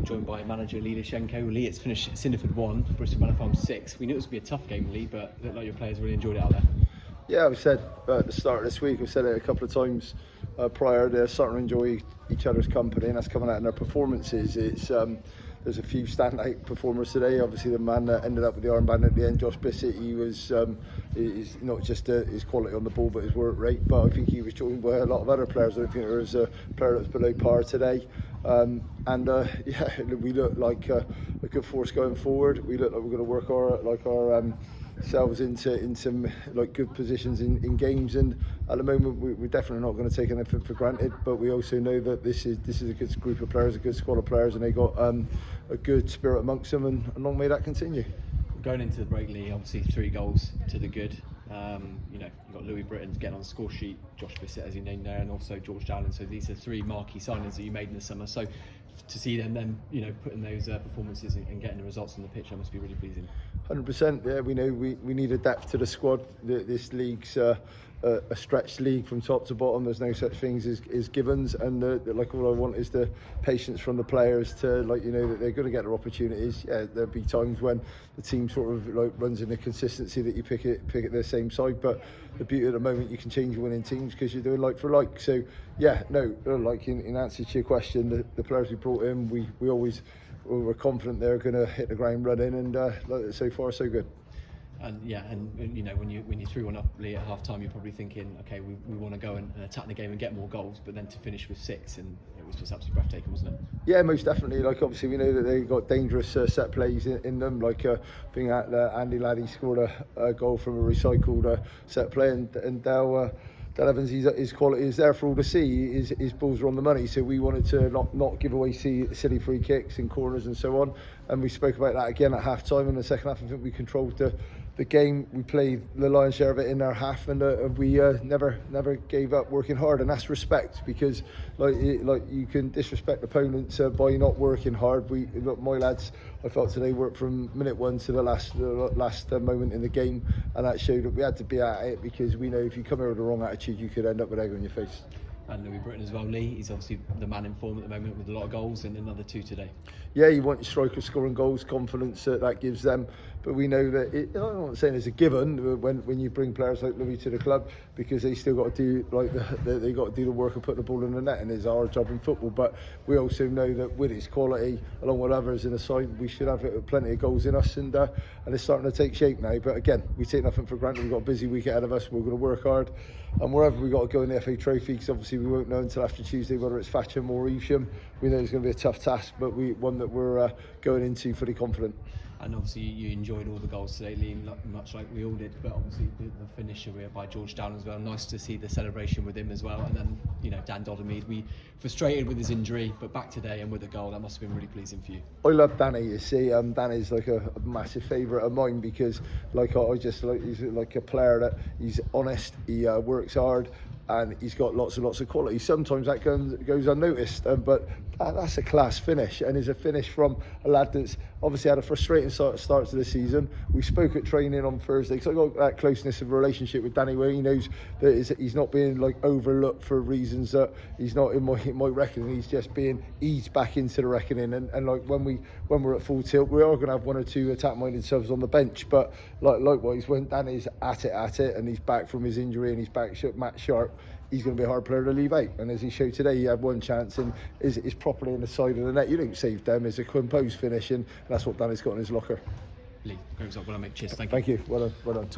joined by manager Lee Lashenko. Lee, it's finished Cinderford 1, Bristol Manor Farm 6. We knew it was going to be a tough game, Lee, but it looked like your players really enjoyed it out there. Yeah, I've said at the start of this week, I've said it a couple of times prior, they're starting to enjoy each other's company, and that's coming out in their performances. There's a few standout performers today. Obviously, the man that ended up with the armband at the end, Josh Bissett, he was he's not just his quality on the ball, but his work rate. But I think he was joined by a lot of other players. I don't think there was a player that was below par today. Yeah, we look like a good force going forward. We look like we're going to work our selves into like good positions in games, and at the moment we're definitely not going to take anything for granted, but we also know that this is a good group of players, a good squad of players, and they got a good spirit amongst them, and long may that continue. Going into the break, Lee, obviously 3 goals to the good. You've got Louis Britton getting on the score sheet, Josh Bissett as you named there, and also George Dowling. So these are 3 marquee signings that you made in the summer. So to see them then, putting those performances and getting the results on the pitch, that must be really pleasing. 100%. Yeah, we know we need a depth to the squad. This league's a stretched league from top to bottom. There's no such things as givens, and all I want is the patience from the players to that they're going to get their opportunities. Yeah, there'll be times when the team sort of runs in the consistency that you pick at their same side, but the beauty at the moment, you can change your winning teams because you're doing like for like. So yeah, no, in answer to your question, the players we brought in, we always were confident they're going to hit the ground running, and so far so good. And yeah, and when you threw one up, Lee, at half time, you're probably thinking, okay, we want to go and attack the game and get more goals, but then to finish with 6, and it was just absolutely breathtaking, wasn't it? Yeah, most definitely. Obviously we know that they've got dangerous set plays in them. I think that Andy Laddie scored a goal from a recycled set play, and Dale Evans, his quality is there for all to see. His balls are on the money, so we wanted to not give away silly free kicks in corners and so on. And we spoke about that again at half time. In the second half, I think we controlled the game. We played the lion's share of it in our half, and we never gave up working hard, and that's respect, because you can disrespect opponents by not working hard. My lads, I felt today, worked from minute 1 to the last moment in the game, and that showed that we had to be at it, because we know if you come here with the wrong attitude, you could end up with egg on your face. And Louis Britton as well, Lee. He's obviously the man in form at the moment with a lot of goals, and another 2 today. Yeah, you want your strikers scoring goals, confidence that gives them. But we know that I'm not saying it's a given when you bring players like Louis to the club, because they still got to do they got to do the work of putting the ball in the net, and it's our job in football. But we also know that with his quality, along with others in the side, we should have plenty of goals in us, and it's starting to take shape now. But again, we take nothing for granted. We've got a busy week ahead of us. We're going to work hard, and wherever we got to go in the FA Trophy, because obviously we won't know until after Tuesday whether it's Thatcham or Evesham. We know it's going to be a tough task, but one that we're going into fully confident. And obviously you enjoyed all the goals today, Lee, much like we all did, but obviously the finisher by George Dowling as well. Nice to see the celebration with him as well. And then Dan Doddermead, we frustrated with his injury, but back today and with a goal, that must have been really pleasing for you. I love Danny. You see, Danny's like a massive favourite of mine, because he's like a player that he's honest, he works hard, and he's got lots and lots of quality. Sometimes that goes unnoticed, but that's a class finish, and is a finish from a lad that's obviously had a frustrating start to the season. We spoke at training on Thursday, because I got that closeness of a relationship with Danny, where he knows that he's not being overlooked for reasons that he's not in my reckoning. He's just being eased back into the reckoning, and when we're at full tilt, we are going to have 1 or 2 attack-minded subs on the bench. But likewise, when Danny's at it, and he's back from his injury and he's back match sharp, he's going to be a hard player to leave out. And as he showed today, he had 1 chance and is properly in the side of the net. You don't save them. It's a composed finish, and that's what Danny's got in his locker. Lee, great result. Well done, mate. Cheers. Thank you. Thank you. Well done.